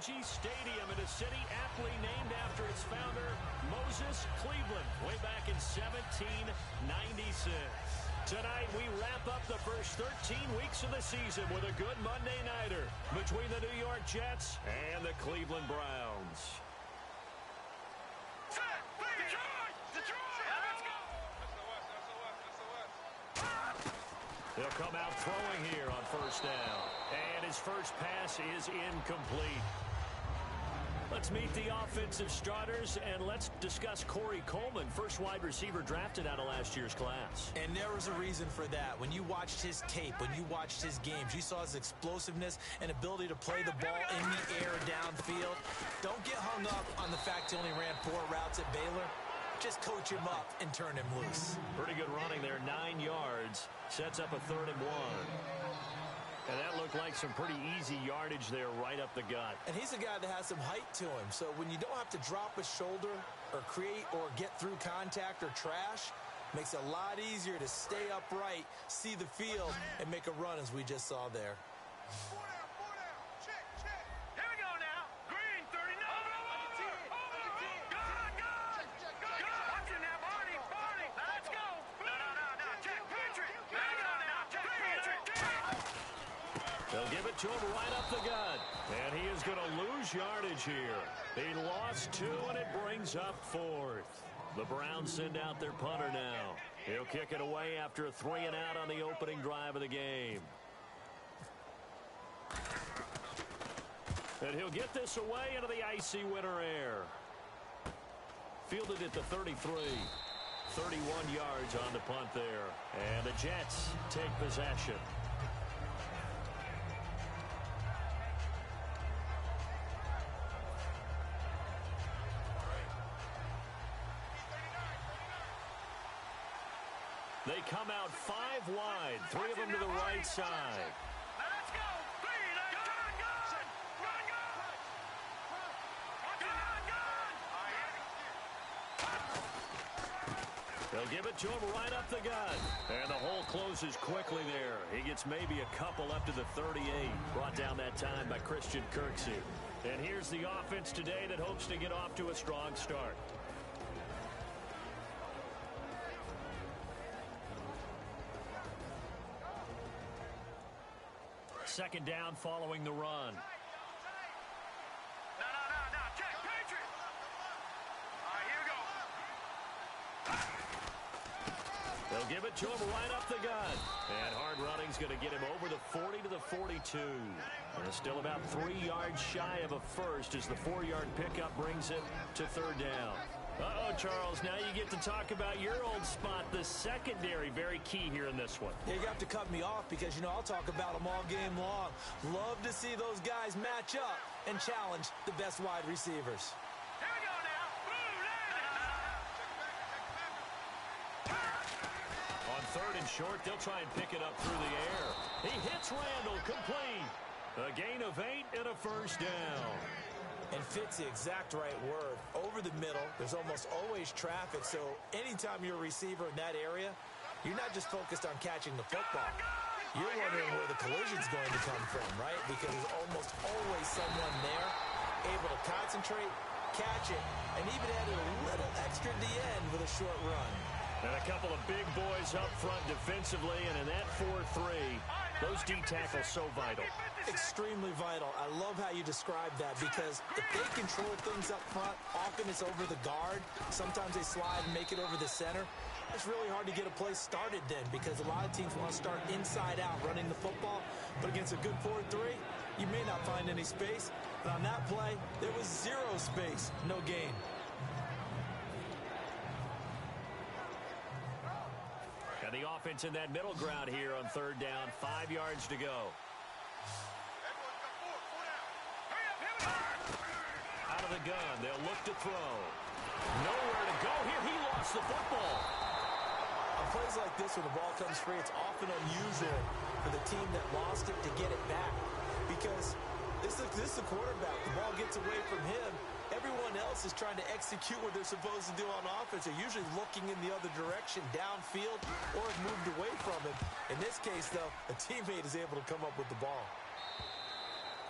Energy Stadium in a city aptly named after its founder, Moses Cleveland, way back in 1796. Tonight, we wrap up the first 13 weeks of the season with a good Monday nighter between the New York Jets and the Cleveland Browns. He'll come out throwing here on first down. And his first pass is incomplete. Let's meet the offensive starters, and let's discuss Corey Coleman, first wide receiver drafted out of last year's class. And there was a reason for that. When you watched his tape, when you watched his games, you saw his explosiveness and ability to play the ball in the air downfield. Don't get hung up on the fact he only ran 4 routes at Baylor. Just coach him up and turn him loose. Pretty good running there, 9 yards. Sets up a 3rd and 1. And that looked like some pretty easy yardage there right up the gut. And he's a guy that has some height to him. So when you don't have to drop a shoulder or create or get through contact or trash, makes it a lot easier to stay upright, see the field, and make a run as we just saw there. They'll give it to him right up the gut. And he is going to lose yardage here. He lost 2, and it brings up 4th. The Browns send out their punter now. He'll kick it away after a 3-and-out on the opening drive of the game. And he'll get this away into the icy winter air. Fielded at the 33. 31 yards on the punt there. And the Jets take possession. They come out 5 wide, 3 of them to the right side. Let's go! They'll give it to him right up the gut. And the hole closes quickly there. He gets maybe a couple up to the 38. Brought down that time by Christian Kirksey. And here's the offense today that hopes to get off to a strong start. Second down following the run. No. Check, Patriot. All right, here we go. They'll give it to him right up the gut. And hard running's going to get him over the 40 to the 42. And it's still about 3 yards shy of a first as the 4-yard pickup brings it to 3rd down. Uh-oh, Charles, now you get to talk about your old spot, the secondary. Very key here in this one. Yeah, you have to cut me off because, I'll talk about them all game long. Love to see those guys match up and challenge the best wide receivers. Here we go now. On 3rd and short, they'll try and pick it up through the air. He hits Randall, complete. A gain of 8 and a first down. And fit's the exact right word. Over the middle, there's almost always traffic, so anytime you're a receiver in that area, you're not just focused on catching the football. You're wondering where the collision's going to come from, right? Because there's almost always someone there able to concentrate, catch it, and even add a little extra at the end with a short run. And a couple of big boys up front defensively, and in that 4-3, those D tackles so vital. Extremely vital. I love how you describe that because if they control things up front, often it's over the guard. Sometimes they slide and make it over the center. It's really hard to get a play started then because a lot of teams want to start inside out running the football. But against a good 4-3, you may not find any space. But on that play, there was 0 space, no gain. And the offense in that middle ground here on 3rd down, 5 yards to go. Out of the gun, they'll look to throw. Nowhere to go here. He lost the football. On plays like this, when the ball comes free, it's often unusual for the team that lost it to get it back. Because this is the quarterback. The ball gets away from him. Everyone else is trying to execute what they're supposed to do on offense. They're usually looking in the other direction, downfield, or have moved away from him. In this case, though, a teammate is able to come up with the ball.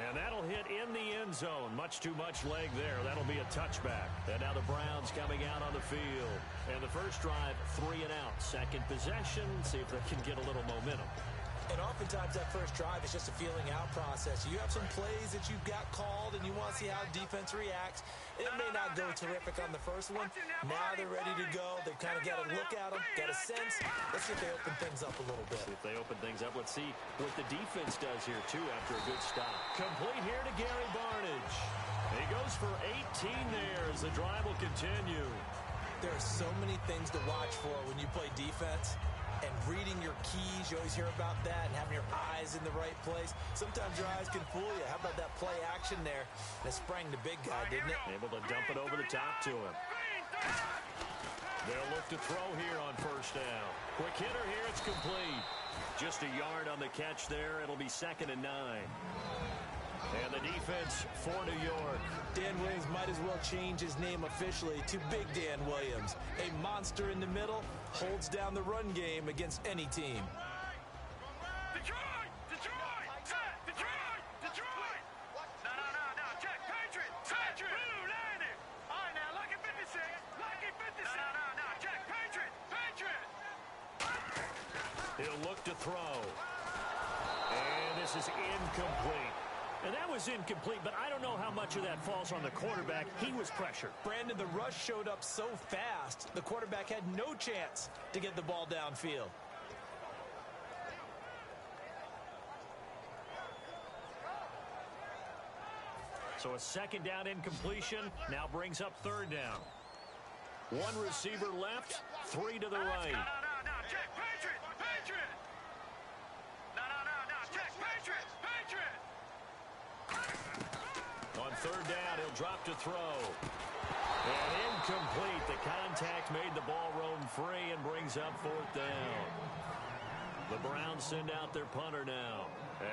And that'll hit in the end zone. Much too much leg there. That'll be a touchback. And now the Browns coming out on the field. And the first drive, 3 and out. Second possession, see if they can get a little momentum. And oftentimes that first drive is just a feeling out process. You have some plays that you've got called and you want to see how defense reacts. It may not go terrific on the first one. Now they're ready to go. They've kind of got a look at them, got a sense. Let's see if they open things up a little bit. See if they open things up. Let's see what the defense does here, too, after a good stop. Complete here to Gary Barnidge. He goes for 18 there as the drive will continue. There are so many things to watch for when you play defense. And reading your keys, you always hear about that, and having your eyes in the right place. Sometimes your eyes can fool you. How about that play action there? That sprang the big guy, didn't it? Able to dump it over the top to him. They'll look to throw here on first down. Quick hitter here, it's complete. Just a yard on the catch there. It'll be 2nd and 9. And the defense for New York. Dan Williams might as well change his name officially to Big Dan Williams. A monster in the middle, holds down the run game against any team. Detroit! Detroit! Set! Detroit! Detroit! No. Check. Patriot! Patriot! Blue landing! All right, now, lucky 50 seconds. Lucky 50 seconds. No. Check. Patriot! Patriot! He'll look to throw. And this is incomplete. And that was incomplete, but I don't know how much of that falls on the quarterback. He was pressured. Brandon, the rush showed up so fast, the quarterback had no chance to get the ball downfield. So a 2nd down incompletion now brings up 3rd down. 1 receiver left, 3 to the right. No. Check. Patriot! Patriot! No. Check. Patriot! Patriot! On 3rd down, he'll drop to throw. And incomplete. The contact made the ball roam free and brings up 4th down. The Browns send out their punter now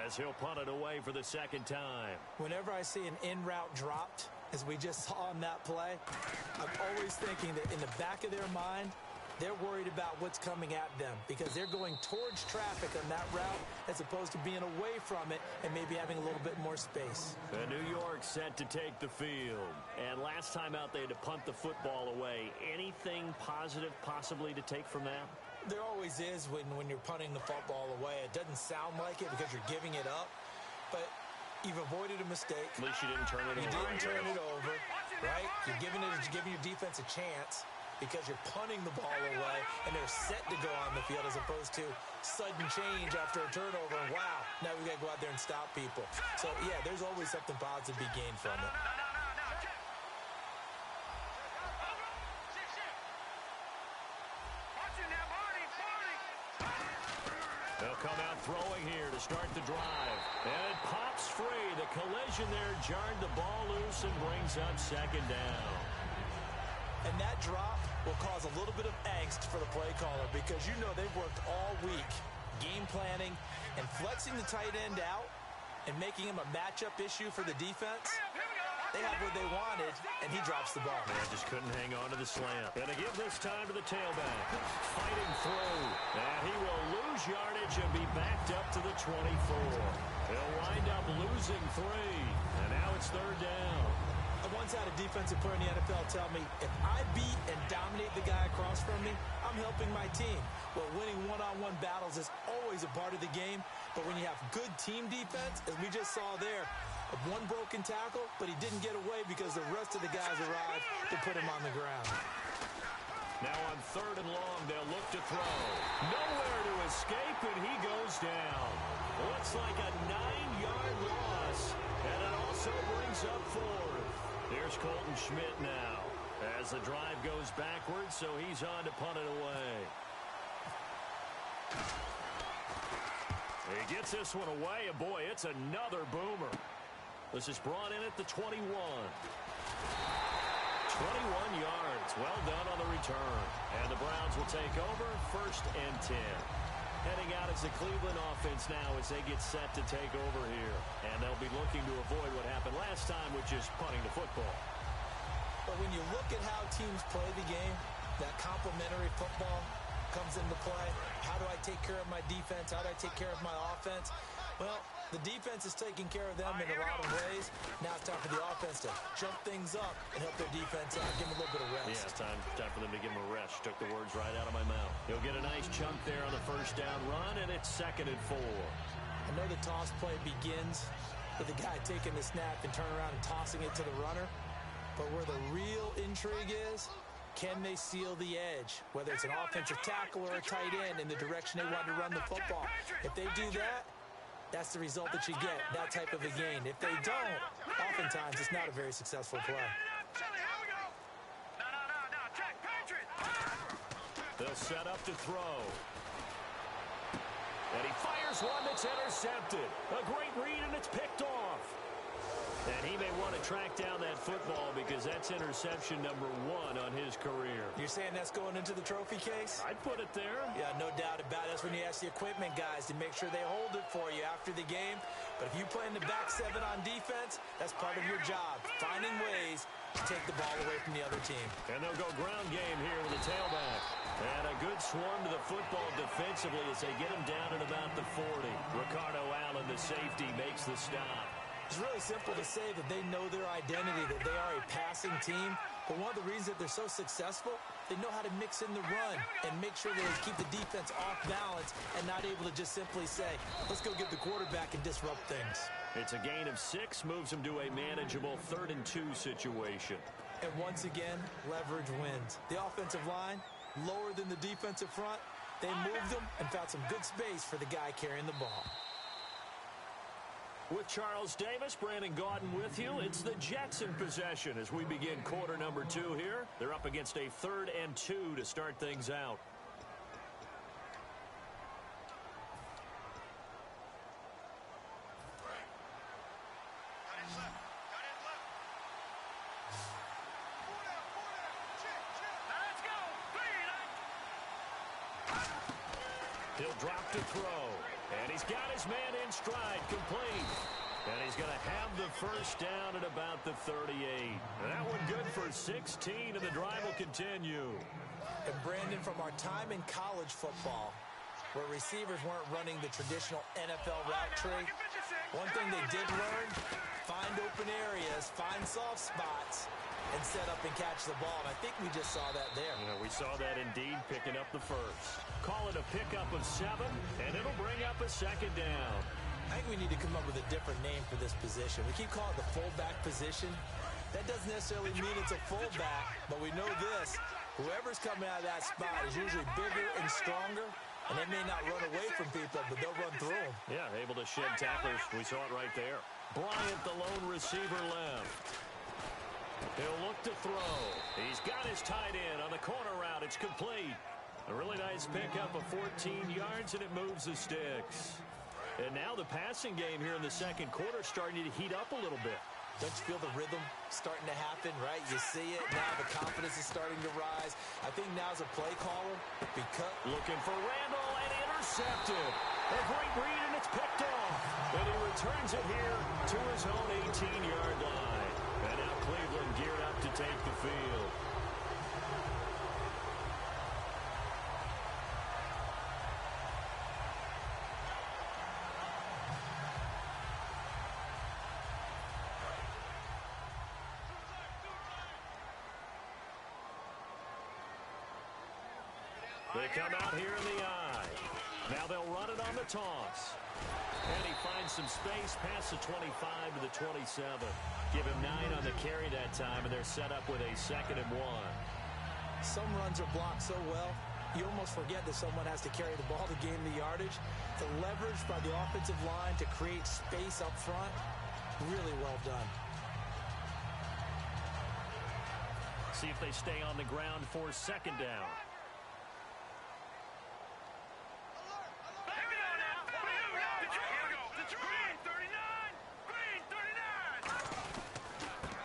as he'll punt it away for the 2nd time. Whenever I see an in-route dropped, as we just saw on that play, I'm always thinking that in the back of their mind, they're worried about what's coming at them because they're going towards traffic on that route as opposed to being away from it and maybe having a little bit more space. And New York set to take the field. And last time out, they had to punt the football away. Anything positive possibly to take from that? There always is when you're punting the football away. It doesn't sound like it because you're giving it up, but you've avoided a mistake. At least you didn't turn it over. You didn't turn it over, right? You're giving your defense a chance because you're punting the ball away and they're set to go on the field as opposed to sudden change after a turnover. And wow, now we got to go out there and stop people. So, yeah, there's always something positive to be gained from it. They'll come out throwing here to start the drive. And it pops free. The collision there jarred the ball loose and brings up 2nd down. And that drop will cause a little bit of angst for the play caller because you know they've worked all week game planning and flexing the tight end out and making him a matchup issue for the defense. They had what they wanted, and he drops the ball. Yeah, just couldn't hang on to the slant. Going to give this time to the tailback. Fighting through. And he will lose yardage and be backed up to the 24. He'll wind up losing 3. And now it's 3rd down. I once had a defensive player in the NFL tell me, if I beat and dominate the guy across from me, I'm helping my team. Well, winning one-on-one battles is always a part of the game, but when you have good team defense, as we just saw there, one broken tackle, but he didn't get away because the rest of the guys arrived to put him on the ground. Now on 3rd and long, they'll look to throw. Nowhere to escape, and he goes down. Looks like a 9-yard loss, and it also brings up 4th. Here's Colton Schmidt now as the drive goes backwards, so he's on to punt it away. He gets this one away, and boy, it's another boomer. This is brought in at the 21. 21 yards. Well done on the return. And the Browns will take over 1st and 10. Heading out as the Cleveland offense now as they get set to take over here. And they'll be looking to avoid what happened last time, which is punting the football. But when you look at how teams play the game, that complementary football comes into play. How do I take care of my defense? How do I take care of my offense? Well, The defense is taking care of them in a lot of ways. Now it's time for the offense to jump things up and help their defense out. Give them a little bit of rest. Yeah, it's time for them to give them a rest. Took the words right out of my mouth. He'll get a nice chunk there on the first down run, and it's 2nd and 4. I know the toss play begins with the guy taking the snap and turning around and tossing it to the runner. But where the real intrigue is, can they seal the edge? Whether it's an offensive tackle or a tight end in the direction they want to run the football. If they do that, that's the result that you get, that type of a gain. If they don't, oftentimes it's not a very successful play. They'll set up to throw. And he fires one that's intercepted. A great read, and it's picked off. And he may want to track down that football because that's interception number 1 on his career. You're saying that's going into the trophy case? I'd put it there. Yeah, no doubt about it. That's when you ask the equipment guys to make sure they hold it for you after the game. But if you play in the back 7 on defense, that's part of your job, finding ways to take the ball away from the other team. And they'll go ground game here with the tailback. And a good swarm to the football defensively as they get him down at about the 40. Ricardo Allen, the safety, makes the stop. It's really simple to say that they know their identity, that they are a passing team. But one of the reasons that they're so successful, they know how to mix in the run and make sure that they keep the defense off balance and not able to just simply say, let's go get the quarterback and disrupt things. It's a gain of 6, moves them to a manageable 3rd and 2 situation. And once again, leverage wins. The offensive line, lower than the defensive front, they moved them and found some good space for the guy carrying the ball. With Charles Davis, Brandon Gaudin with you. It's the Jets in possession as we begin quarter number 2 here. They're up against a 3rd and 2 to start things out. He'll drop to throw. And he's got his man in stride, complete. And he's going to have the first down at about the 38. That one good for 16, and the drive will continue. And Brandon, from our time in college football, where receivers weren't running the traditional NFL route tree, one thing they did learn, find open areas, find soft spots, and set up and catch the ball. And I think we just saw that there. Yeah, we saw that indeed, picking up the first. Call it a pickup of 7, and it'll bring up a 2nd down. I think we need to come up with a different name for this position. We keep calling it the fullback position. That doesn't necessarily mean it's a fullback, but we know this. Whoever's coming out of that spot is usually bigger and stronger, and they may not run away from people, but they'll run through them. Yeah, able to shed tacklers. We saw it right there. Bryant, the lone receiver, left. He'll look to throw. He's got his tight end on the corner route. It's complete. A really nice pickup of 14 yards, and it moves the sticks. And now the passing game here in the second quarter starting to heat up a little bit. Don't you feel the rhythm starting to happen, right? You see it. Now the confidence is starting to rise. I think now's a play caller. Because looking for Randall, and intercepted. A great read, and it's picked off. And he returns it here to his own 18-yard line. And now Cleveland geared up to take the field. They come out here in the eye. Now they'll run it on the toss. And he finds some space past the 25 to the 27. Give him 9 on the carry that time, and they're set up with a 2nd and 1. Some runs are blocked so well, you almost forget that someone has to carry the ball to gain the yardage. The leverage by the offensive line to create space up front, really well done. See if they stay on the ground for 2nd down.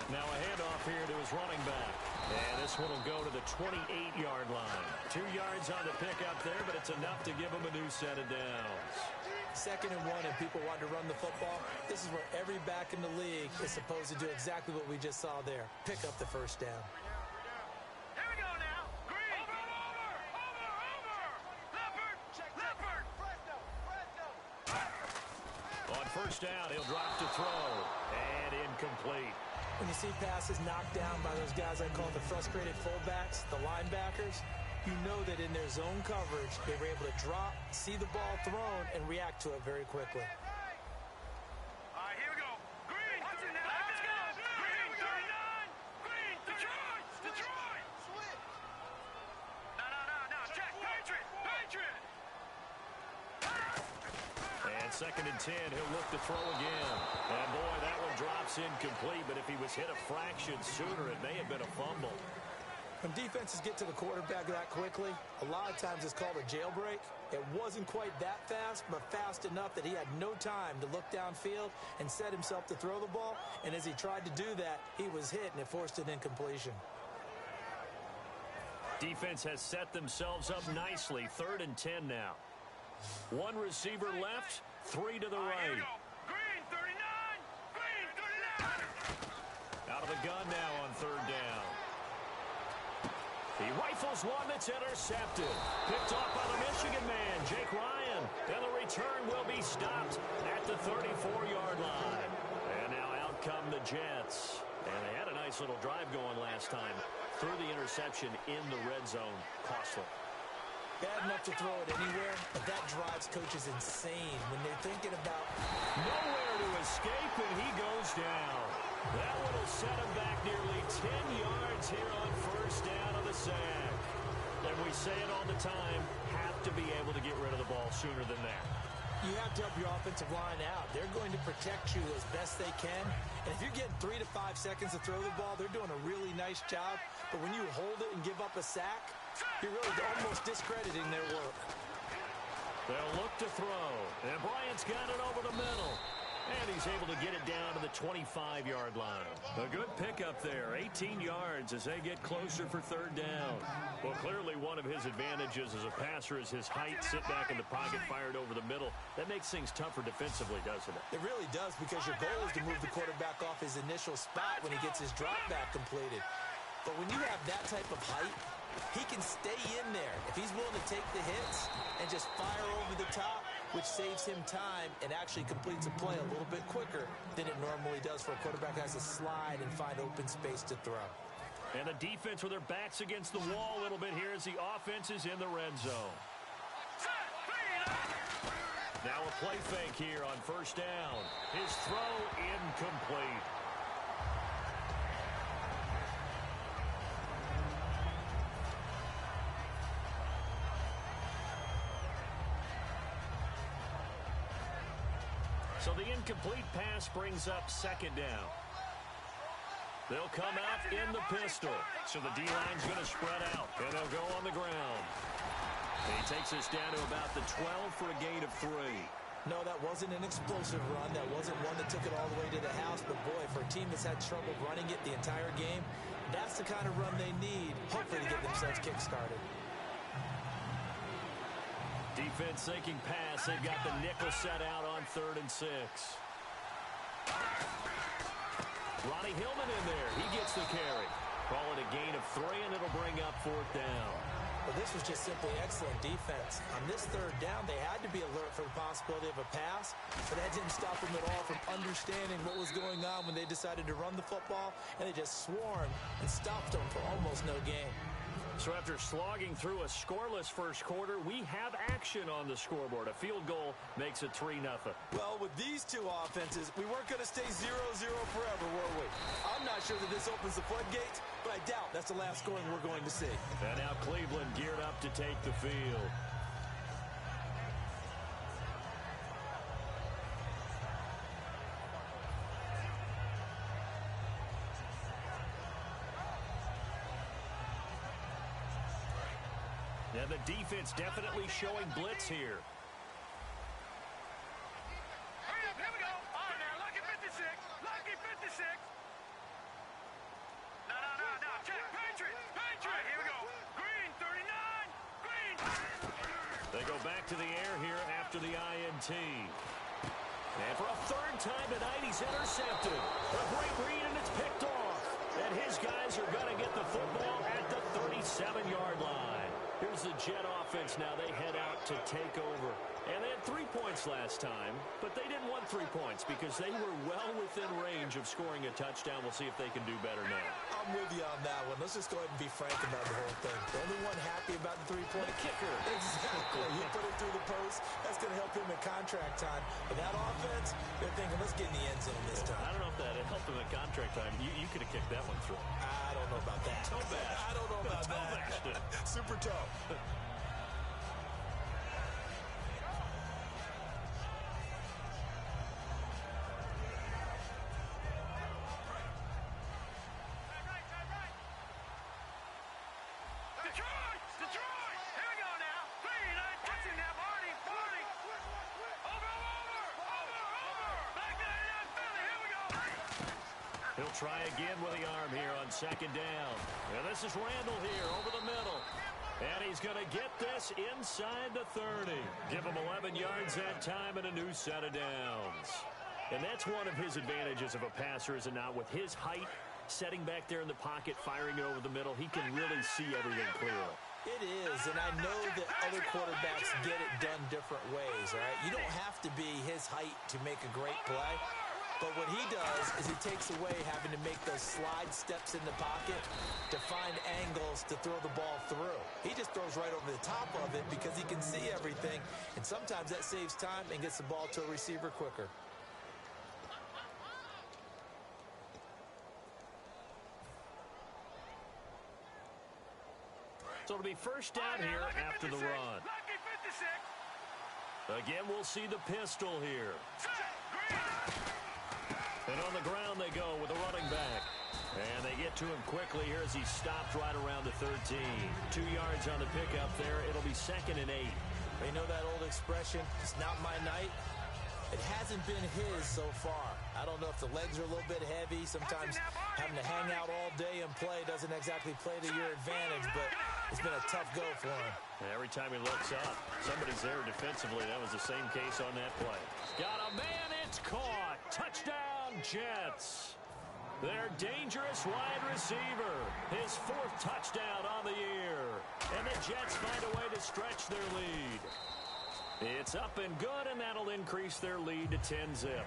Now a handoff here to his running back. And this one will go to the 28-yard line. 2 yards on the pickup there, but it's enough to give him a new set of downs. 2nd and 1, and people want to run the football. This is where every back in the league is supposed to do exactly what we just saw there. Pick up the first down. Here we go now. Green. Over. Leopard. On 1st first down. He'll drop to throw. And incomplete. When you see passes knocked down by those guys I call the frustrated fullbacks, the linebackers, you know that in their zone coverage, they were able to drop, see the ball thrown, and react to it very quickly. All right, here we go. Green, watch it now. Let's go. Green, 39. Green, Detroit. Detroit. Switch. No. Check. Patriot. Patriot. And 2nd and 10, he'll look to throw again. And boy, that one drops incomplete, but if he was hit a fraction sooner, it may have been a fumble. When defenses get to the quarterback that quickly, a lot of times it's called a jailbreak. It wasn't quite that fast, but fast enough that he had no time to look downfield and set himself to throw the ball. And as he tried to do that, he was hit, and it forced an incompletion. Defense has set themselves up nicely. 3rd and 10 now. One receiver left, 3 to the right. Green, 39. Green, 39. Out of the gun now on 3rd down. He rifles one that's intercepted. Picked off by the Michigan man, Jake Ryan. And the return will be stopped at the 34-yard line. And now out come the Jets. And they had a nice little drive going last time. Threw the interception in the red zone. Costly. Bad enough to throw it anywhere, but that drives coaches insane when they're thinking about nowhere to escape, and he goes down. That one will set him back nearly 10 yards here on 1st down of the sack. And we say it all the time, have to be able to get rid of the ball sooner than that. you have to help your offensive line out. They're going to protect you as best they can. And if you're getting 3 to 5 seconds to throw the ball, they're doing a really nice job. But when you hold it and give up a sack, you're really almost discrediting their work. They'll look to throw. And Bryant's got it over the middle. And he's able to get it down to the 25-yard line. A good pickup there. 18 yards as they get closer for third down. Well, clearly one of his advantages as a passer is his height. Sit back in the pocket, fired over the middle. That makes things tougher defensively, doesn't it? It really does, because your goal is to move the quarterback off his initial spot when he gets his drop back completed. But when you have that type of height, he can stay in there. If he's willing to take the hits and just fire over the top, which saves him time and actually completes a play a little bit quicker than it normally does for a quarterback who has to slide and find open space to throw. And the defense with their backs against the wall a little bit here as the offense is in the red zone. Now a play fake here on first down. His throw incomplete. So the incomplete pass brings up second down. They'll come out in the pistol. So the D-line's going to spread out, and they'll go on the ground. And he takes us down to about the 12 for a gain of 3. No, that wasn't an explosive run. That wasn't one that took it all the way to the house. But, boy, for a team that's had trouble running it the entire game, that's the kind of run they need, hopefully, to get themselves kick-started. Defense thinking pass. They've got the nickel set out on 3rd and 6. Ronnie Hillman in there. He gets the carry. Call it a gain of 3, and it'll bring up 4th down. Well, this was just simply excellent defense. On this 3rd down, they had to be alert for the possibility of a pass, but that didn't stop them at all from understanding what was going on when they decided to run the football, and they just swarmed and stopped them for almost no gain. So after slogging through a scoreless first quarter, we have action on the scoreboard. A field goal makes it 3-0. Well, with these two offenses, we weren't going to stay 0-0 forever, were we? I'm not sure that this opens the floodgates, but I doubt that's the last scoring we're going to see. And now Cleveland geared up to take the field. And the defense definitely showing blitz here. Hurry up, here we go. All right, now, lucky 56. Lucky 56. No. Check. Patriot. All right, here we go. Green, 39. Green. They go back to the air here after the INT. And for a 3rd time tonight, he's intercepted. A great read, and it's picked off. And his guys are going to get the football at the 37-yard line. Here's the Jet offense now. They head out to take over. And they had 3 points last time, but they didn't want 3 points because they were well within range of scoring a touchdown. We'll see if they can do better now. I'm with you on that one. Let's just go ahead and be frank about the whole thing. The only one happy about the 3-point The kicker. Exactly. He put it through the post. That's going to help him in contract time. But that offense, they're thinking, let's get in the end zone this time. I don't know if that helped him in contract time. You could have kicked that one through. I don't know about that. Toe bash. I don't know about that. Super toe. Detroit! Here we go now. Please, touching now, Marty. Over. Back there, Philly. Here we go. He'll try again with the arm here on second down. And this is Randall here over the middle. And he's going to get this inside the 30. Give him 11 yards that time and a new set of downs. And that's one of his advantages of a passer, is it not? With his height, setting back there in the pocket, firing it over the middle, he can really see everything clearly. It is, and I know that other quarterbacks get it done different ways, all right? You don't have to be his height to make a great play, but what he does is he takes away having to make those slide steps in the pocket to find angles to throw the ball through. He just throws right over the top of it because he can see everything, and sometimes that saves time and gets the ball to a receiver quicker. So it'll be first down here after the run. Again, we'll see the pistol here. And on the ground they go with a running back. And they get to him quickly here as he stopped right around the 13. 2 yards on the pickup there. It'll be 2nd and 8. You know that old expression, it's not my night? It hasn't been his so far. I don't know if the legs are a little bit heavy. Sometimes having to hang out all day and play doesn't exactly play to your advantage, but it's been a tough go for him. Every time he looks up, somebody's there defensively. That was the same case on that play. Got a man, it's caught. Touchdown, Jets. Their dangerous wide receiver. His 4th touchdown on the year. And the Jets find a way to stretch their lead. It's up and good, and that'll increase their lead to 10-zip.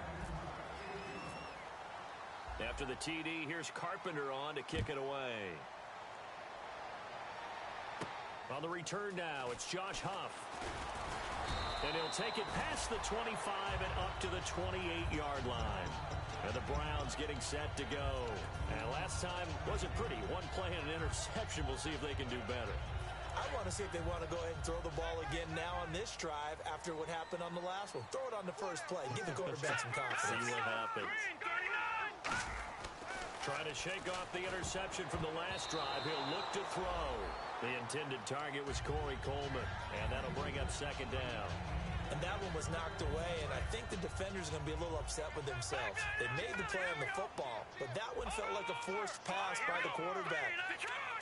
After the TD, here's Carpenter on to kick it away. On the return now, it's Josh Huff. And he'll take it past the 25 and up to the 28-yard line. And the Browns getting set to go. And last time wasn't pretty. One play and an interception. We'll see if they can do better. I want to see if they want to go ahead and throw the ball again now on this drive after what happened on the last one. Throw it on the first play. Give the quarterback some confidence. See what happens. Trying to shake off the interception from the last drive. He'll look to throw. The intended target was Corey Coleman. And that'll bring up 2nd down. And that one was knocked away, and I think the defenders are going to be a little upset with themselves. They made the play on the football, but that one felt like a forced pass by the quarterback.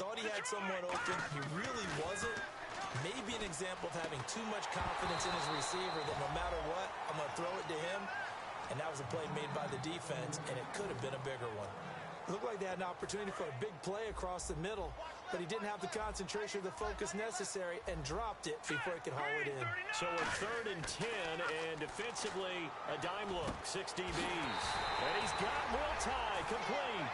Thought he had someone open. He really wasn't. Maybe an example of having too much confidence in his receiver that no matter what, I'm going to throw it to him. And that was a play made by the defense, and it could have been a bigger one. It looked like they had an opportunity for a big play across the middle, but he didn't have the concentration or the focus necessary and dropped it before he could haul it in. So a 3rd and 10, and defensively, a dime look, 6 DBs. And he's got Will Tye complete.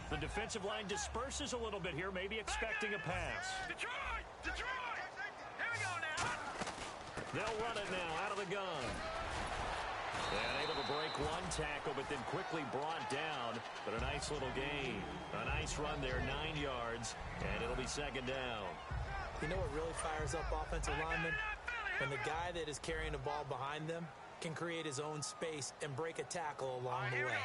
The defensive line disperses a little bit here, maybe expecting a pass. Detroit! Here we go now. They'll run it now out of the gun. And able to break one tackle, but then quickly brought down. But a nice little gain. A nice run there, 9 yards, and it'll be 2nd down. You know what really fires up offensive linemen? When the guy that is carrying the ball behind them can create his own space and break a tackle along the way.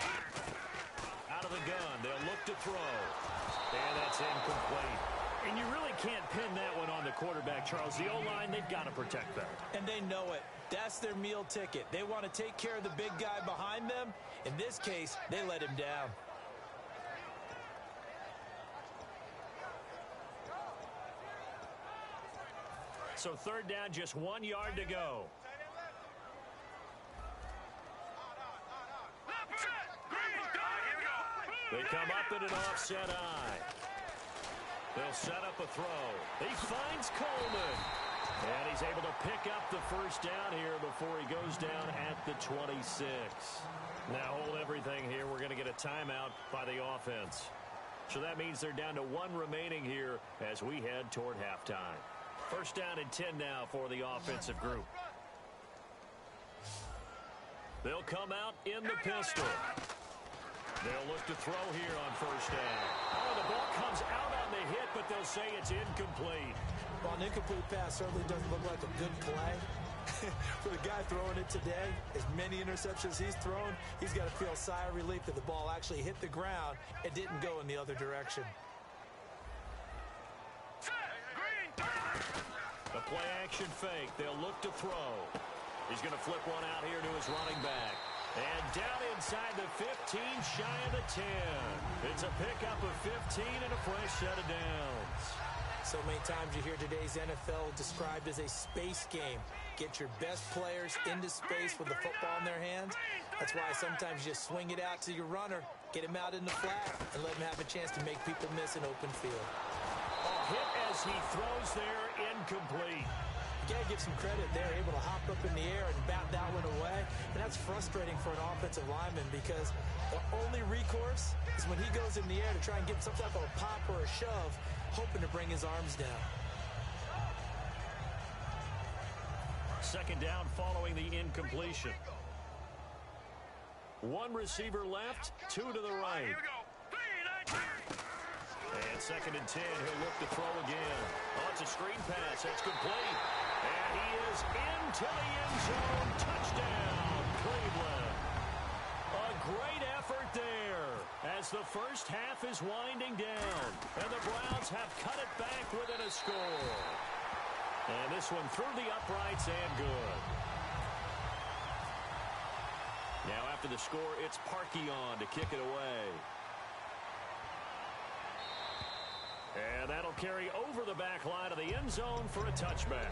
Out of the gun, they'll look to throw. And that's incomplete. And you really can't pin that one on the quarterback, Charles. The O-line, they've got to protect that. And they know it. That's their meal ticket. They want to take care of the big guy behind them. In this case, they let him down. So third down, just 1 yard to go. They come up in an offset eye. They'll set up a throw. He finds Coleman. And he's able to pick up the first down here before he goes down at the 26. Now hold everything here. We're going to get a timeout by the offense. So that means they're down to 1 remaining here as we head toward halftime. First down and 10 now for the offensive group. They'll come out in the pistol. They'll look to throw here on first down. Oh, the ball comes out on the hit, but they'll say it's incomplete. Well, an incomplete pass certainly doesn't look like a good play. For the guy throwing it today, as many interceptions he's thrown, he's got to feel a sigh of relief that the ball actually hit the ground and didn't go in the other direction. The play action fake. They'll look to throw. He's going to flip one out here to his running back. And down inside the 15, shy of the 10. It's a pickup of 15 and a fresh set of downs. So many times you hear today's NFL described as a space game. Get your best players into space with the football in their hands. That's why sometimes you just swing it out to your runner, get him out in the flat, and let him have a chance to make people miss an open field. Hit as he throws there, incomplete. You got to give some credit there, able to hop up in the air and bat that one away. And that's frustrating for an offensive lineman because the only recourse is when he goes in the air to try and get some type of a pop or a shove, hoping to bring his arms down. Second down following the incompletion. 1 receiver left, 2 to the right. And second and 10, he'll look to throw again. Oh, it's a screen pass. That's complete. And he is into the end zone. Touchdown, Cleveland. A great effort there as the first half is winding down. And the Browns have cut it back within a score. And this one through the uprights and good. Now after the score, it's Parkey on to kick it away. And that'll carry over the back line of the end zone for a touchback.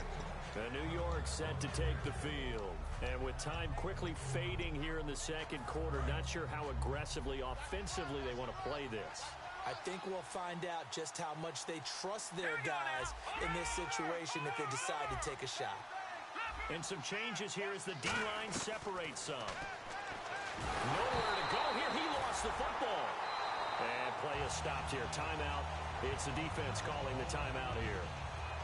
And New York set to take the field. And with time quickly fading here in the second quarter, not sure how aggressively, offensively they want to play this. I think we'll find out just how much they trust their guys in this situation if they decide to take a shot. And some changes here as the D-line separates some. Nowhere to go here. He lost the football. And play is stopped here. Timeout. It's the defense calling the timeout here.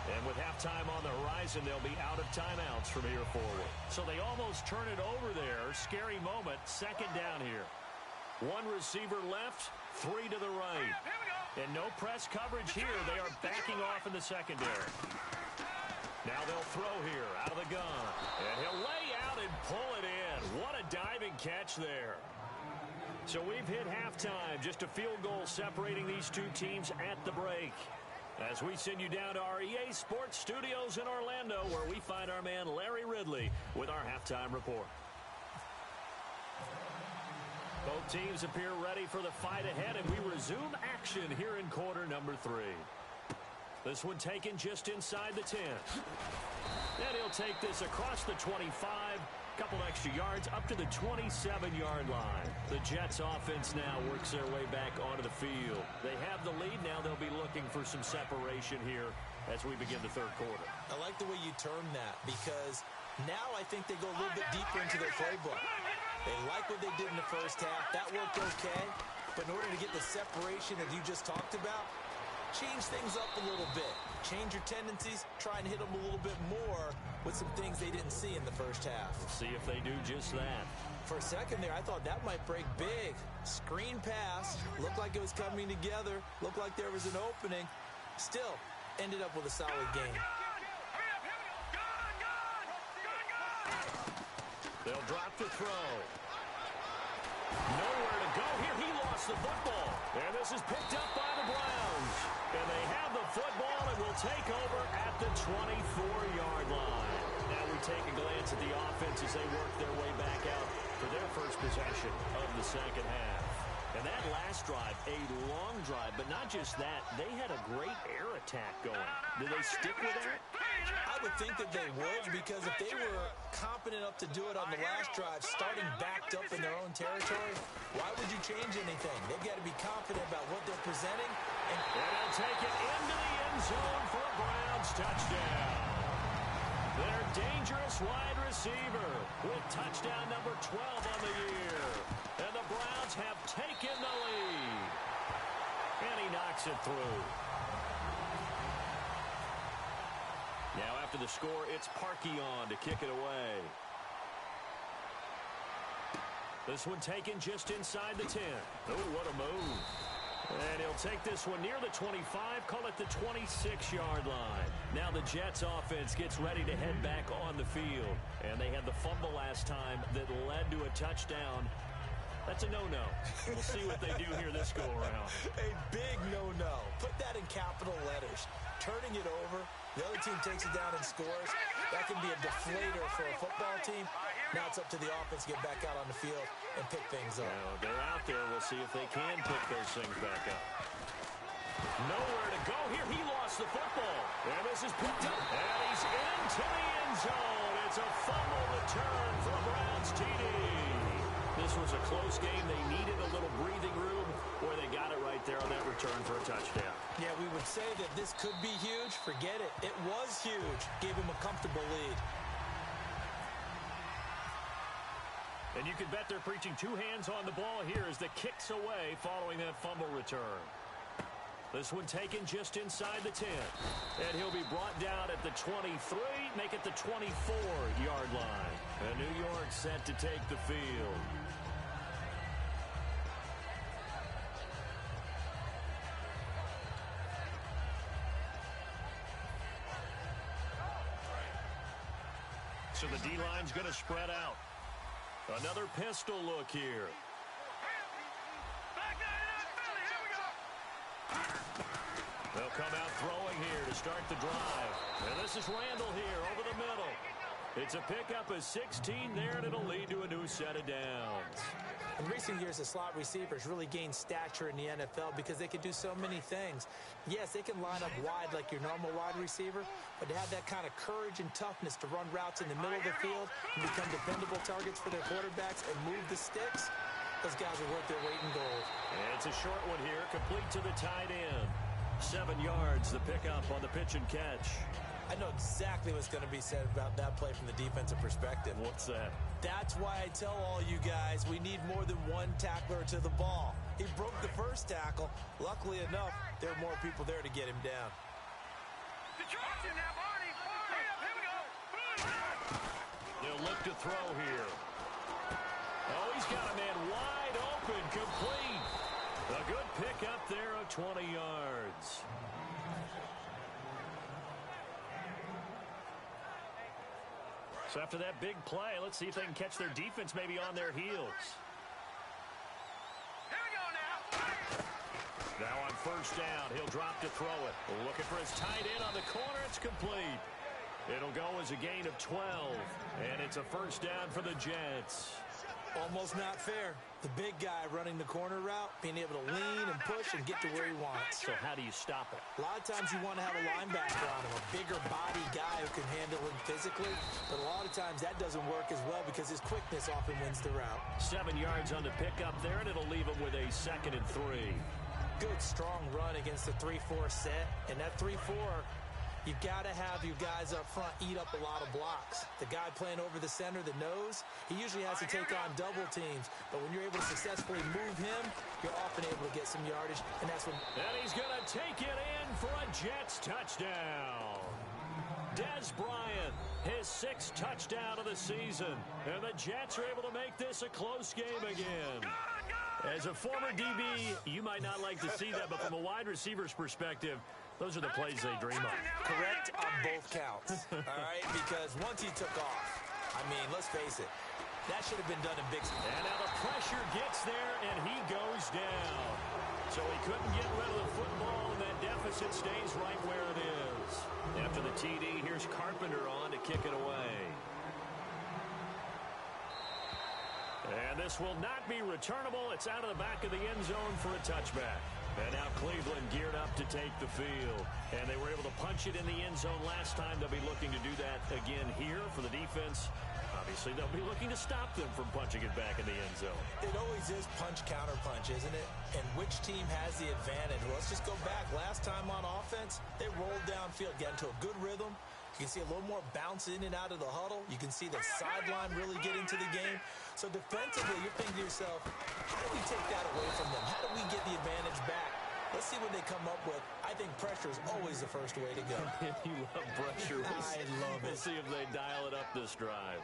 And with halftime on the horizon, they'll be out of timeouts from here forward. So they almost turn it over there. Scary moment. Second down here. 1 receiver left, 3 to the right. And no press coverage here. They are backing off in the secondary. Now they'll throw here out of the gun. And he'll lay out and pull it in. What a diving catch there. So we've hit halftime. Just a field goal separating these two teams at the break. As we send you down to our EA Sports Studios in Orlando, where we find our man Larry Ridley with our halftime report. Both teams appear ready for the fight ahead, and we resume action here in quarter number 3. This one taken just inside the 10. And he'll take this across the 25, couple extra yards up to the 27-yard line. The Jets offense now works their way back onto the field. They have the lead. Now they'll be looking for some separation here as we begin the third quarter. I like the way you term that because now I think they go a little bit deeper into their playbook. They like what they did in the first half. That worked okay. But in order to get the separation that you just talked about, change things up a little bit. Change your tendencies. Try and hit them a little bit more with some things they didn't see in the first half. See if they do just that. For a second there, I thought that might break big. Screen pass. Looked like it was coming together. Looked like there was an opening. Still, ended up with a solid game. They'll drop the throw. Nowhere to go here. He lost the football. And this is picked up by the Browns. And they have the football and will take over at the 24-yard line. Now we take a glance at the offense as they work their way back out for their first possession of the second half. And that last drive, a long drive, but not just that. They had a great air attack going. Do they stick with that? I would think that they would, because if they were competent enough to do it on the last drive, starting backed up in their own territory, why would you change anything? They've got to be confident about what they're presenting. And they'll take it into the end zone for a Browns touchdown. Their dangerous wide receiver with touchdown number 12 on the year. And the Browns have taken the lead. And he knocks it through. Now after the score, it's Parkey on to kick it away. This one taken just inside the 10. Oh, what a move. And he'll take this one near the 25, call it the 26-yard line. Now the Jets offense gets ready to head back on the field. And they had the fumble last time that led to a touchdown. That's a no-no. We'll see what they do here this go-around. A big no-no. Put that in capital letters. Turning it over, the other team takes it down and scores. That can be a deflator for a football team. Now it's up to the offense to get back out on the field and pick things up. Well, they're out there. We'll see if they can pick those things back up. Nowhere to go here. He lost the football. And this is picked up. And he's into the end zone. It's a fumble return for a Browns TD. This was a close game. They needed a little breathing room. Boy, they got it right there on that return for a touchdown. Yeah, we would say that this could be huge. Forget it. It was huge. Gave him a comfortable lead. And you can bet they're preaching two hands on the ball here as the kick's away following that fumble return. This one taken just inside the 10. And he'll be brought down at the 23, make it the 24-yard line. And New York set to take the field. So the D-line's going to spread out. Another pistol look here. They'll come out throwing here to start the drive. And this is Randall here over the middle. It's a pickup of 16 there, and it'll lead to a new set of downs. In recent years, the slot receivers really gained stature in the NFL because they can do so many things. Yes, they can line up wide like your normal wide receiver, but to have that kind of courage and toughness to run routes in the middle of the field and become dependable targets for their quarterbacks and move the sticks, those guys are worth their weight in gold. And it's a short one here, complete to the tight end. 7 yards, the pickup on the pitch and catch. I know exactly what's going to be said about that play from the defensive perspective. What's that? That's why I tell all you guys we need more than one tackler to the ball. He broke the first tackle. Luckily enough, there are more people there to get him down. They'll look to throw here. Oh, he's got a man wide open, complete. A good pickup there of 20 yards. So after that big play, let's see if they can catch their defense maybe on their heels. Here we go now. Now on first down, he'll drop to throw it. Looking for his tight end on the corner. It's complete. It'll go as a gain of 12, and it's a first down for the Jets. Almost not fair. The big guy running the corner route, being able to lean and push and get to where he wants. So how do you stop it? A lot of times you want to have a linebacker on him, a bigger body guy who can handle him physically. But a lot of times that doesn't work as well because his quickness often wins the route. 7 yards on the pickup there, and it'll leave him with a 2nd and 3. Good, strong run against the 3-4 set. And that 3-4, you've got to have your guys up front eat up a lot of blocks. The guy playing over the center, the nose, he usually has to take on double teams. But when you're able to successfully move him, you're often able to get some yardage. And that's when... And he's going to take it in for a Jets touchdown. Dez Bryant, his 6th touchdown of the season. And the Jets are able to make this a close game again. As a former DB, you might not like to see that, but from a wide receiver's perspective, those are the plays they dream of. Correct on both counts, all right? Because once he took off, I mean, let's face it, that should have been done in big... And now the pressure gets there, and he goes down. So he couldn't get rid of the football, and that deficit stays right where it is. After the TD, here's Carpenter on to kick it away. And this will not be returnable. It's out of the back of the end zone for a touchback. And now Cleveland geared up to take the field. And they were able to punch it in the end zone last time. They'll be looking to do that again here for the defense. Obviously, they'll be looking to stop them from punching it back in the end zone. It always is punch-counter-punch, isn't it? And which team has the advantage? Well, let's just go back. Last time on offense, they rolled downfield, got into a good rhythm. You can see a little more bounce in and out of the huddle. You can see the sideline really get into the game. So defensively, you're thinking to yourself, how do we take that away from them? How do we get the advantage back? Let's see what they come up with. I think pressure is always the first way to go. You love pressure. I love it. We'll see if they dial it up this drive.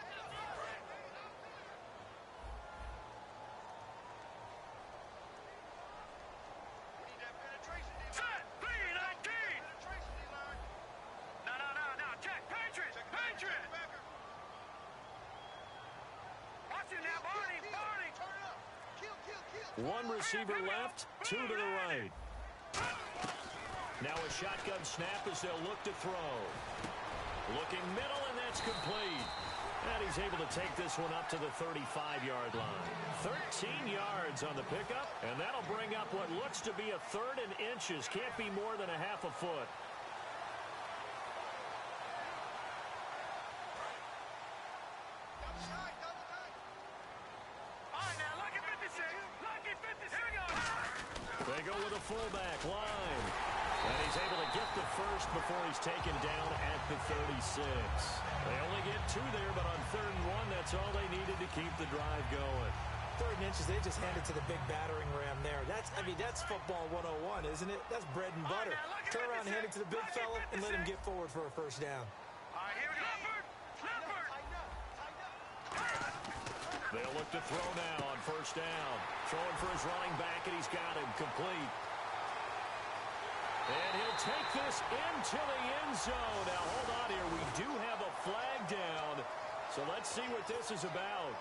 One receiver left, two to the right. Now a shotgun snap as they'll look to throw. Looking middle, and that's complete. And he's able to take this one up to the 35-yard line. 13 yards on the pickup, and that'll bring up what looks to be a third and inches. Can't be more than a half a foot. They go with a fullback line. And he's able to get the first before he's taken down at the 36. They only get two there, but on 3rd and 1, that's all they needed to keep the drive going. 3rd and inches, they just handed to the big battering ram there. That's football 101, isn't it? That's bread and butter. Turn around and hand it to the big fella and let him get forward for a first down. All right, here we go. They'll look to throw now on 1st down. Throwing for his running back, and he's got him complete. And he'll take this into the end zone. Now, hold on here. We do have a flag down. So let's see what this is about.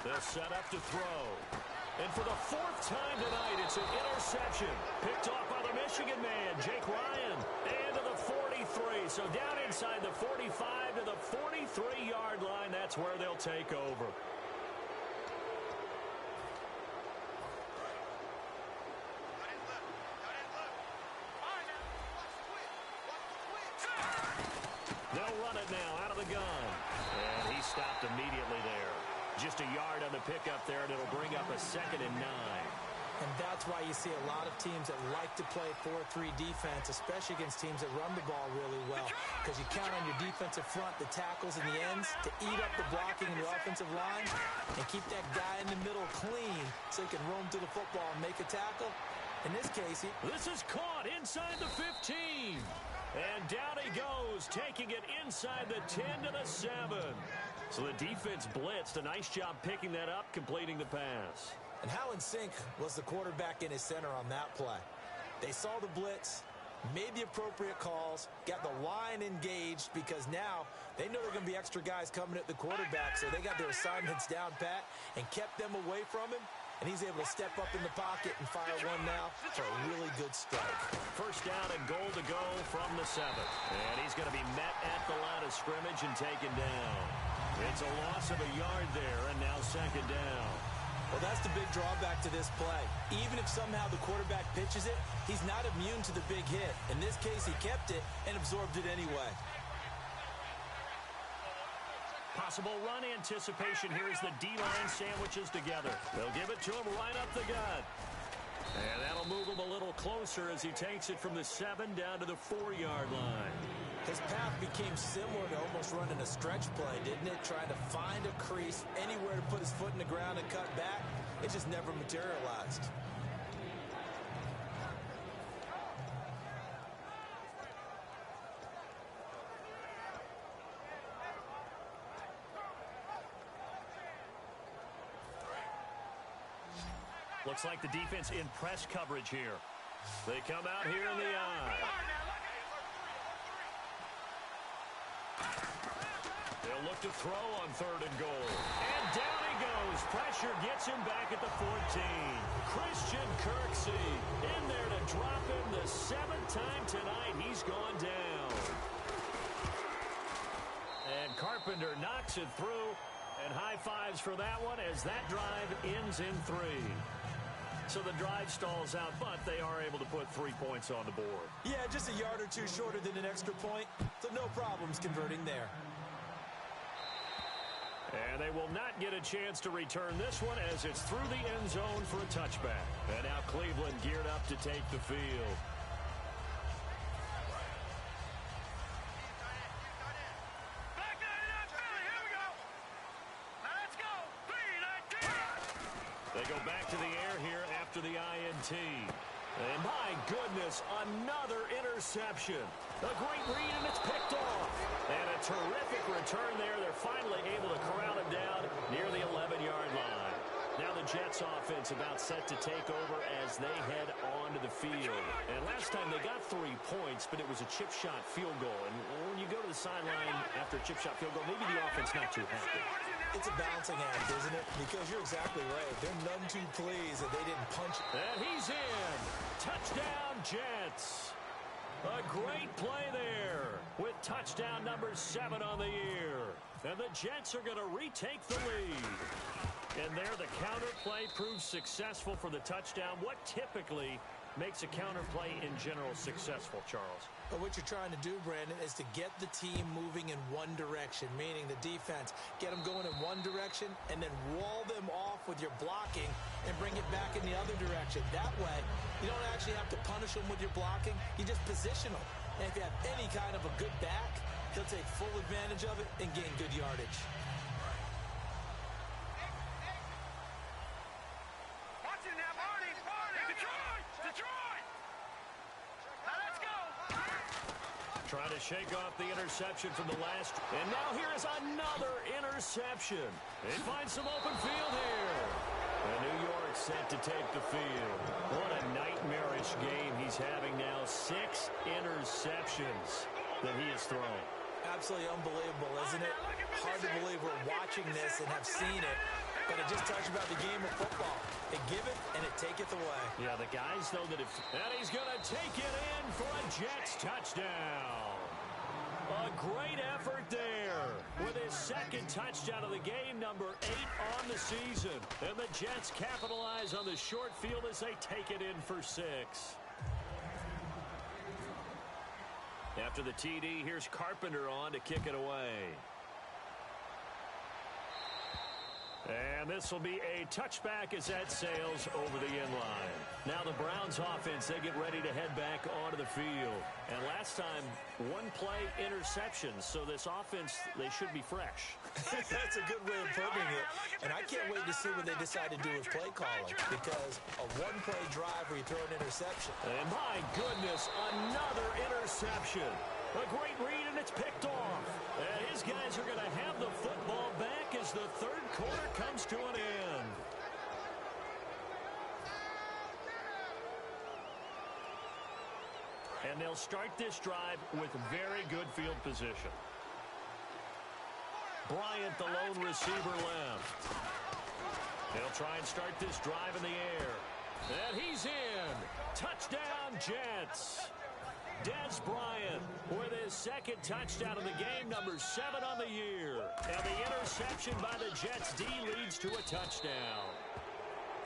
They'll set up to throw. And for the 4th time tonight, it's an interception. Picked off by the Michigan man, Jake Ryan. And to the 43. So down inside the 45 to the 43-yard line. That's where they'll take over. They'll run it now out of the gun. And he stopped immediately there. Just a yard on the pickup there, and it'll bring up a 2nd and 9. And that's why you see a lot of teams that like to play 4-3 defense, especially against teams that run the ball really well. Because you count on your defensive front, the tackles and the ends, to eat up the blocking in your offensive line and keep that guy in the middle clean so he can roam to the football and make a tackle. In this case, this is caught inside the 15. And down he goes, taking it inside the 10 to the 7. So the defense blitzed. A nice job picking that up, completing the pass. And how in sync was the quarterback in his center on that play? They saw the blitz, made the appropriate calls, got the line engaged because now they know there are going to be extra guys coming at the quarterback, so they got their assignments down pat and kept them away from him. And he's able to step up in the pocket and fire one now for a really good strike. 1st down and goal to go from the 7th. And he's going to be met at the line of scrimmage and taken down. It's a loss of a yard there, and now 2nd down. Well, that's the big drawback to this play. Even if somehow the quarterback pitches it, he's not immune to the big hit. In this case, he kept it and absorbed it anyway. Possible run anticipation here as the D-line sandwiches together. They'll give it to him right up the gut. And that'll move him a little closer as he takes it from the 7 down to the 4-yard line. His path became similar to almost running a stretch play, didn't it? Trying to find a crease, anywhere to put his foot in the ground and cut back. It just never materialized. Looks like the defense in press coverage here. They come out here in the eye. They'll look to throw on 3rd and goal. And down he goes. Pressure gets him back at the 14. Christian Kirksey in there to drop him the 7th time tonight. He's gone down. And Carpenter knocks it through. And high fives for that one as that drive ends in 3. So the drive stalls out, but they are able to put 3 points on the board. Yeah, just a yard or two shorter than an extra point, so no problems converting there. And they will not get a chance to return this one as it's through the end zone for a touchback. And now Cleveland geared up to take the field. They go back to the air here after the INT. And my goodness, another interception. A great read, and it's picked off. And a terrific return there. They're finally able to corral him down near the 11-yard line. Now the Jets offense about set to take over as they head onto the field. And last time they got 3 points, but it was a chip shot field goal. And when you go to the sideline after a chip shot field goal, maybe the offense not too happy. It's a balancing act, isn't it? Because you're exactly right. They're none too pleased that they didn't punch it. And he's in. Touchdown, Jets. A great play there with touchdown number 7 on the year. And the Jets are going to retake the lead. And there the counter play proves successful for the touchdown. What typically makes a counter play in general successful, Charles? But what you're trying to do, Brandon, is to get the team moving in one direction, meaning the defense. Get them going in one direction and then wall them off with your blocking and bring it back in the other direction. That way, you don't actually have to punish them with your blocking. You just position them. And if you have any kind of a good back, he'll take full advantage of it and gain good yardage. Trying to shake off the interception from the last. And now here is another interception. They find some open field here. And New York set to take the field. What a nightmarish game he's having now. 6 interceptions that he has thrown. Absolutely unbelievable, isn't it? Hard to believe we're watching this and have seen it. But it just talks about the game of football. They give it, and it taketh away. Yeah, the guys, though, that if... And he's going to take it in for a Jets touchdown. A great effort there with his 2nd touchdown of the game, number 8 on the season. And the Jets capitalize on the short field as they take it in for 6. After the TD, here's Carpenter on to kick it away. And this will be a touchback as that sails over the end line. Now the Browns offense, they get ready to head back onto the field. And last time, 1-play interceptions. So this offense, they should be fresh. That's a good way of putting it. And I can't wait to see what they decide to do with play calling. Because a 1-play drive where you throw an interception. And my goodness, another interception. A great read, and it's picked off. And his guys are going to have the football back as the 3rd quarter comes to an end. And they'll start this drive with very good field position. Bryant, the lone receiver, left. They'll try and start this drive in the air. And he's in. Touchdown, Jets. Dez Bryant with his 2nd touchdown of the game, number 7 on the year. And the interception by the Jets D leads to a touchdown.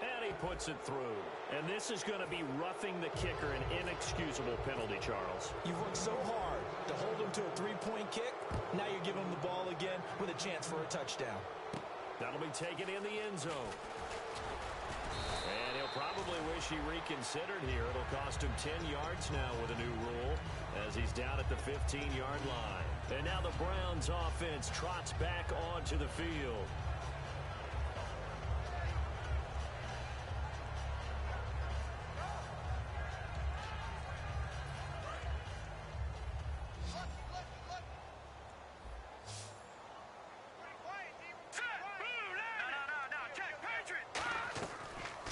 And he puts it through. And this is going to be roughing the kicker, an inexcusable penalty, Charles. You've worked so hard to hold him to a 3-point kick. Now you're giving him the ball again with a chance for a touchdown. That'll be taken in the end zone. And he'll probably wish he reconsidered here. It'll cost him 10 yards now with a new rule as he's down at the 15-yard line. And now the Browns offense trots back onto the field.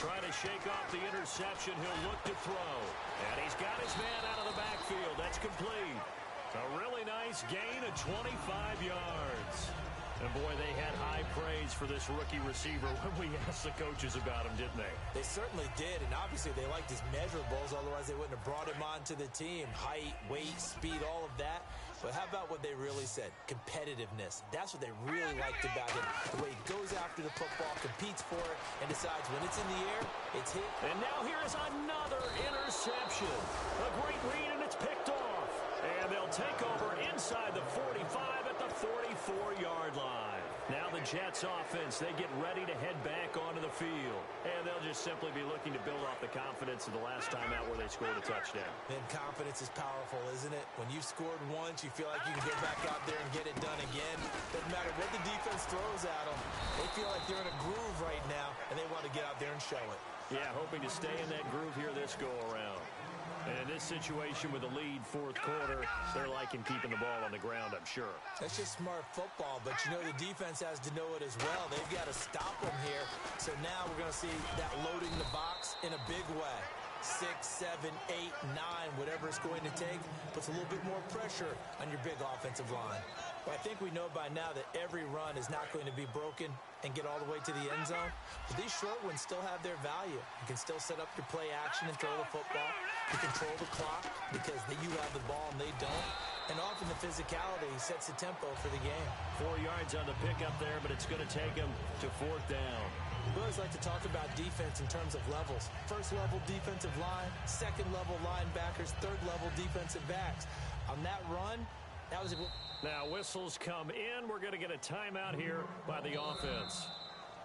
Trying to shake off the interception. He'll look to throw. And he's got his man out of the backfield. That's complete. A really nice gain of 25 yards. And, boy, they had high praise for this rookie receiver when we asked the coaches about him, didn't they? They certainly did, and obviously they liked his measurables. Otherwise, they wouldn't have brought him onto the team. Height, weight, speed, all of that. But how about what they really said? Competitiveness. That's what they really liked about him. The way he goes after the football, competes for it, and decides when it's in the air, it's hit. And now here is another interception. A great read, and it's picked off. And they'll take over inside the 45 at the 44-yard line. Now the Jets offense, they get ready to head back onto the field. And they'll just simply be looking to build off the confidence of the last time out where they scored a touchdown. And confidence is powerful, isn't it? When you've scored once, you feel like you can go back out there and get it done again. Doesn't matter what the defense throws at them. They feel like they're in a groove right now, and they want to get out there and show it. Yeah, hoping to stay in that groove here this go-around. And in this situation with the lead fourth quarter, they're liking keeping the ball on the ground, I'm sure. That's just smart football, but you know the defense has to know it as well. They've got to stop them here. So now we're going to see that loading the box in a big way. 6, 7, 8, 9, whatever it's going to take, puts a little bit more pressure on your big offensive line. But I think we know by now that every run is not going to be broken and get all the way to the end zone. But these short ones still have their value. You can still set up your play action and throw the football. You control the clock because you have the ball and they don't. And often the physicality sets the tempo for the game. 4 yards on the pickup there, but it's going to take them to fourth down. We always like to talk about defense in terms of levels. First level defensive line, second level linebackers, third level defensive backs. On that run, that was a... Now whistles come in. We're going to get a timeout here by the offense.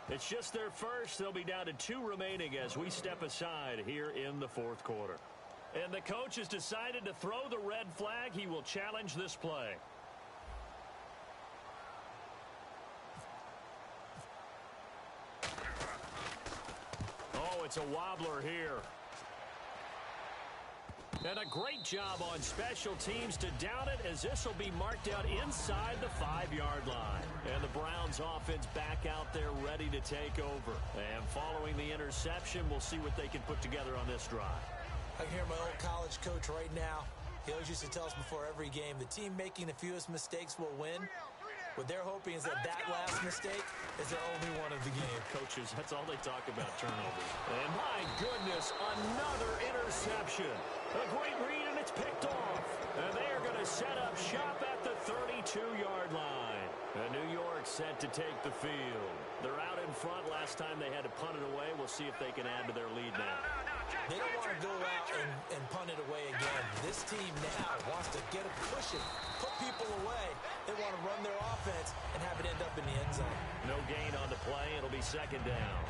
It's just their first. They'll be down to 2 remaining as we step aside here in the fourth quarter. And the coach has decided to throw the red flag. He will challenge this play. Oh, it's a wobbler here. And a great job on special teams to down it, as this will be marked out inside the 5-yard line. And the Browns offense back out there ready to take over. And following the interception, we'll see what they can put together on this drive. I can hear my old college coach right now. He always used to tell us before every game, the team making the fewest mistakes will win. What they're hoping is that last mistake is their only one of the game. Coaches, that's all they talk about, turnovers. And my goodness, another interception. A great read, and it's picked off. And they are going to set up shop at the 32-yard line. And New York set to take the field. They're out in front. Last time they had to punt it away. We'll see if they can add to their lead now. They don't want to go out and punt it away again. This team now wants to get a cushion, put people away. They want to run their offense and have it end up in the end zone. No gain on the play. It'll be second down.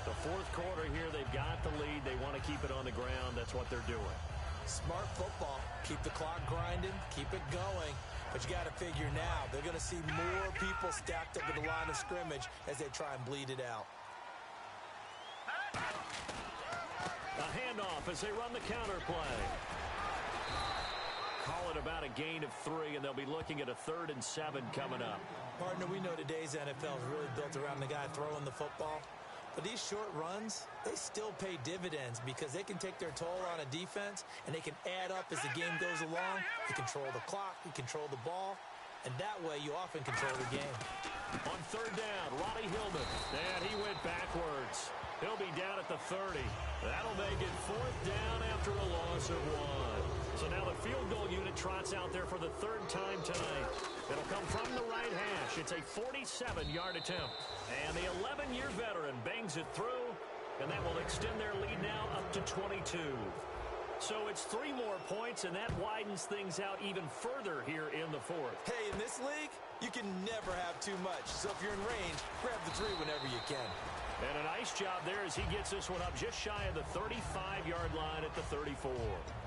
The fourth quarter here, they've got the lead. They want to keep it on the ground. That's what they're doing. Smart football. Keep the clock grinding. Keep it going. But you got to figure now, they're going to see more people stacked up at the line of scrimmage as they try and bleed it out. A handoff as they run the counter play. Call it about a gain of 3, and they'll be looking at a 3rd and 7 coming up. Partner, we know today's NFL is really built around the guy throwing the football. But these short runs, they still pay dividends because they can take their toll on a defense, and they can add up as the game goes along. You control the clock, you control the ball, and that way you often control the game. On 3rd down, Ronnie Hillman. And he went backwards. He'll be down at the 30. That'll make it 4th down after a loss of 1. So now the field goal unit trots out there for the 3rd time tonight. It'll come from the right hash. It's a 47-yard attempt. And the 11-year veteran bangs it through, and that will extend their lead now up to 22. So it's 3 more points, and that widens things out even further here in the 4th. Hey, in this league, you can never have too much. So if you're in range, grab the 3 whenever you can. And a nice job there as he gets this one up just shy of the 35-yard line at the 34.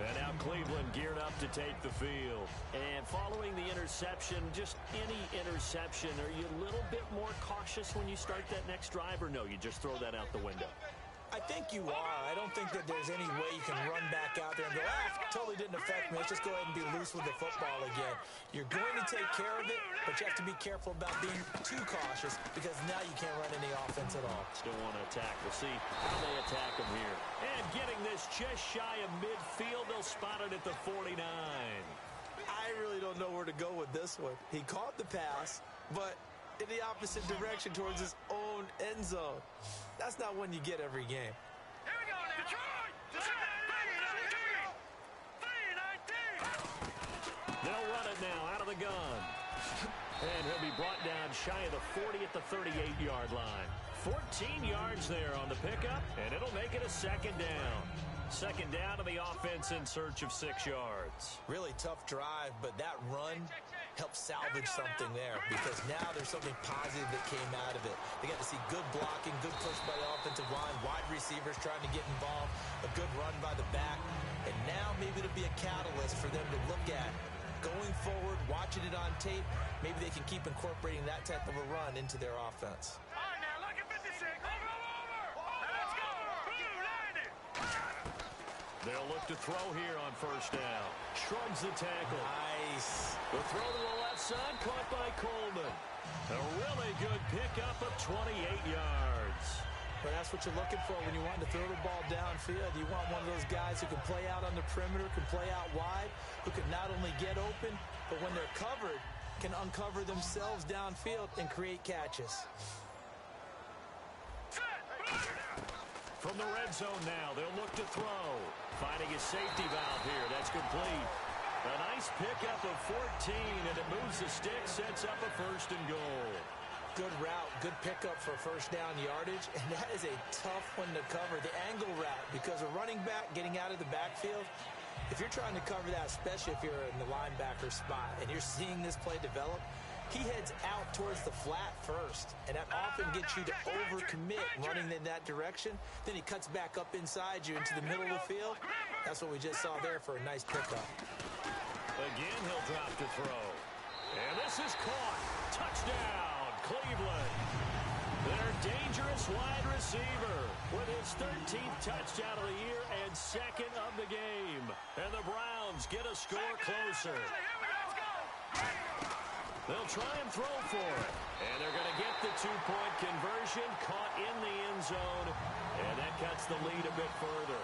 And now Cleveland geared up to take the field. And following the interception, just any interception, are you a little bit more cautious when you start that next drive, or no, you just throw that out the window? I think you are. I don't think that there's any way you can run back out there and go, totally didn't affect me. Let's just go ahead and be loose with the football again. You're going to take care of it, but you have to be careful about being too cautious because now you can't run any offense at all. Still want to attack. We'll see how they attack them here. And getting this just shy of midfield, they'll spot it at the 49. I I really don't know where to go with this one. He caught the pass, but in the opposite direction towards his own end zone. That's not one you get every game. Here we go now. Detroit! They'll run it now out of the gun. And he'll be brought down shy of the 40 at the 38-yard line. 14 yards there on the pickup, and it'll make it a second down. Second down to the offense in search of 6 yards. Really tough drive, but that run helped salvage something there because now there's something positive that came out of it. They got to see good blocking, good push by the offensive line, wide receivers trying to get involved, a good run by the back, and now maybe it'll be a catalyst for them to look at going forward, watching it on tape. Maybe they can keep incorporating that type of a run into their offense. All right, now, look at 56. Over. Let's go. Blue, land it. They'll look to throw here on first down. Shrugs the tackle. Nice. The throw to the left side, caught by Coleman. A really good pickup of 28 yards. But that's what you're looking for when you want to throw the ball downfield. You want one of those guys who can play out on the perimeter, can play out wide, who can not only get open, but when they're covered, can uncover themselves downfield and create catches. From the red zone now, they'll look to throw. Finding a safety valve here. That's complete. A nice pickup of 14, and it moves the stick, sets up a first and goal. Good route, good pickup for first down yardage, and that is a tough one to cover, the angle route, because a running back getting out of the backfield, if you're trying to cover that, especially if you're in the linebacker spot and you're seeing this play develop, he heads out towards the flat first, and that often gets you to overcommit running in that direction. Then he cuts back up inside you into the middle of the field. That's what we just saw there for a nice pickup. Again, he'll drop to throw. And this is caught. Touchdown. Cleveland, their dangerous wide receiver with his 13th touchdown of the year and second of the game. And the Browns get a score closer. They'll try and throw for it. And they're going to get the two-point conversion, caught in the end zone. And that cuts the lead a bit further.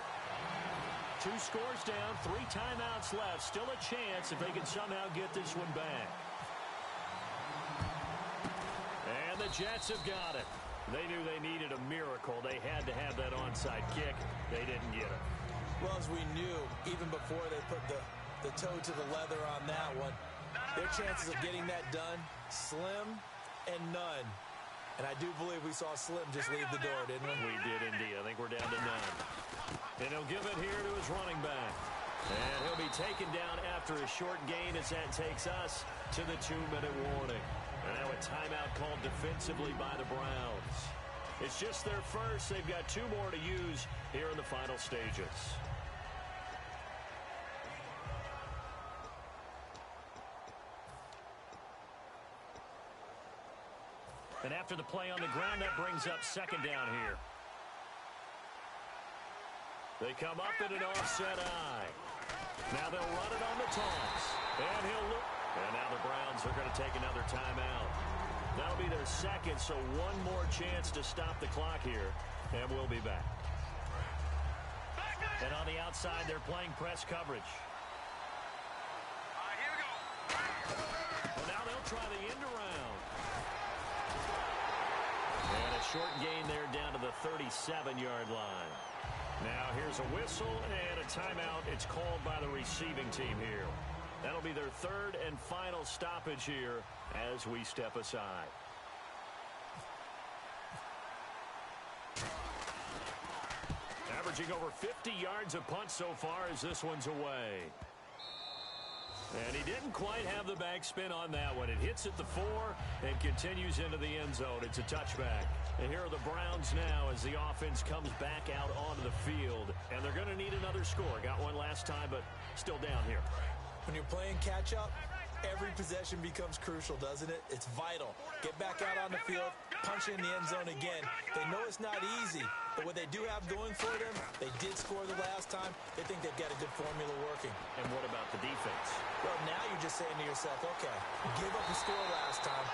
2 scores down, 3 timeouts left. Still a chance if they can somehow get this one back. The Jets have got it. They knew they needed a miracle. They had to have that onside kick. They didn't get it. Well, as we knew, even before they put the toe to the leather on that one, their chances of getting that done, slim and none. And I do believe we saw Slim just leave the door, didn't we? We did indeed. I think we're down to none. And he'll give it here to his running back. And he'll be taken down after a short gain as that takes us to the 2-minute warning. And now a timeout called defensively by the Browns. It's just their first. They've got 2 more to use here in the final stages. And after the play on the ground, that brings up second down here. They come up in an offset eye. Now they'll run it on the toss. And he'll look. And now the Browns are going to take another timeout. That'll be their second, so 1 more chance to stop the clock here. And we'll be back. And on the outside, they're playing press coverage. All right, here we go. Well, now they'll try the end around. And a short gain there down to the 37-yard line. Now here's a whistle and a timeout. It's called by the receiving team here. That'll be their 3rd and final stoppage here as we step aside. Averaging over 50 yards a punt so far as this one's away. And he didn't quite have the backspin on that one. It hits at the 4 and continues into the end zone. It's a touchback. And here are the Browns now as the offense comes back out onto the field. And they're going to need another score. Got one last time, but still down here. When you're playing catch-up, every possession becomes crucial, doesn't it? It's vital. Get back out on the field, punch in the end zone again. They know it's not easy, but what they do have going for them, they did score the last time. They think they've got a good formula working. And what about the defense? Well, now you're just saying to yourself, okay, give up the score last time.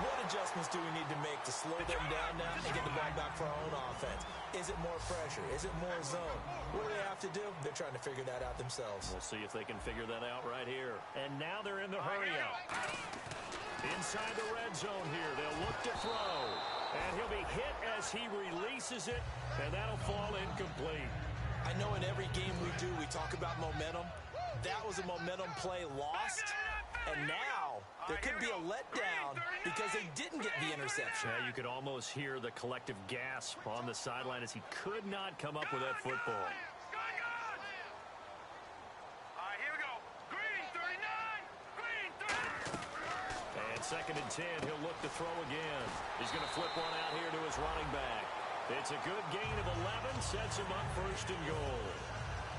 What adjustments do we need to make to slow them down now and get the ball back for our own offense? Is it more pressure? Is it more zone? What do they have to do? They're trying to figure that out themselves. We'll see if they can figure that out right here. And now they're in the hurry-up. Inside the red zone here, they'll look to throw. And he'll be hit as he releases it, and that'll fall incomplete. I know in every game we do, we talk about momentum. That was a momentum play lost, and now there could be a letdown because they didn't get the interception. Yeah, you could almost hear the collective gasp on the sideline as he could not come up with that football. And 2nd and 10, he'll look to throw again. He's going to flip one out here to his running back. It's a good gain of 11, sets him up 1st and goal.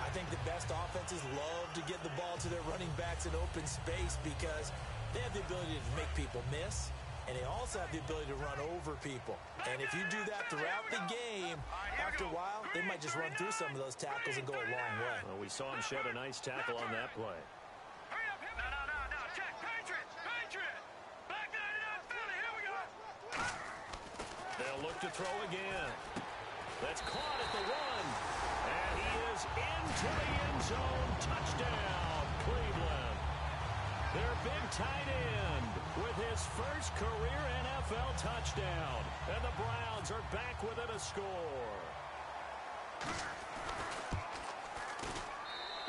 I think the best offenses love to get the ball to their running backs in open space because they have the ability to make people miss, and they also have the ability to run over people. And if you do that throughout the game, after a while, they might just run through some of those tackles and go a long way. Well, we saw him shed a nice tackle on that play. They'll look to throw again. That's caught at the 1. And he is into the end zone. Touchdown, Cleveland. Their big tight end with his first career NFL touchdown. And the Browns are back within a score.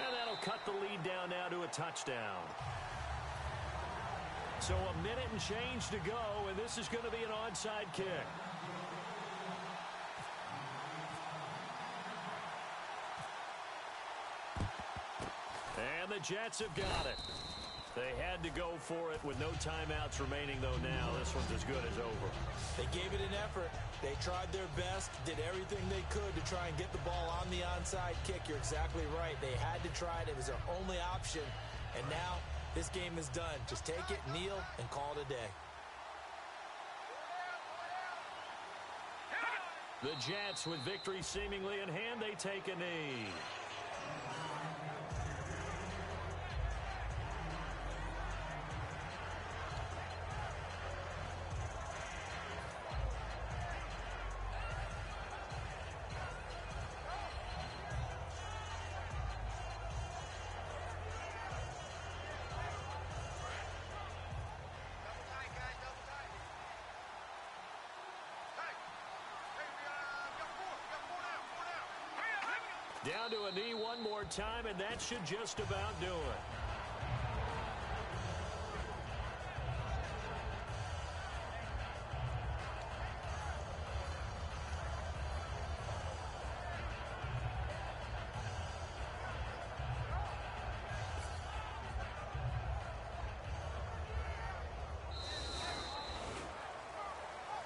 And that'll cut the lead down now to a touchdown. So a minute and change to go, and this is going to be an onside kick. And the Jets have got it. They had to go for it with no timeouts remaining, though now this one's as good as over. They gave it an effort. They tried their best, did everything they could to try and get the ball on the onside kick. You're exactly right. They had to try it. It was their only option. And now this game is done. Just take it, kneel, and call it a day. The Jets, with victory seemingly in hand, they take a knee. Down to a knee one more time, and that should just about do it.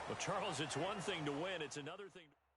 Well, Charles, it's one thing to win. It's another thing to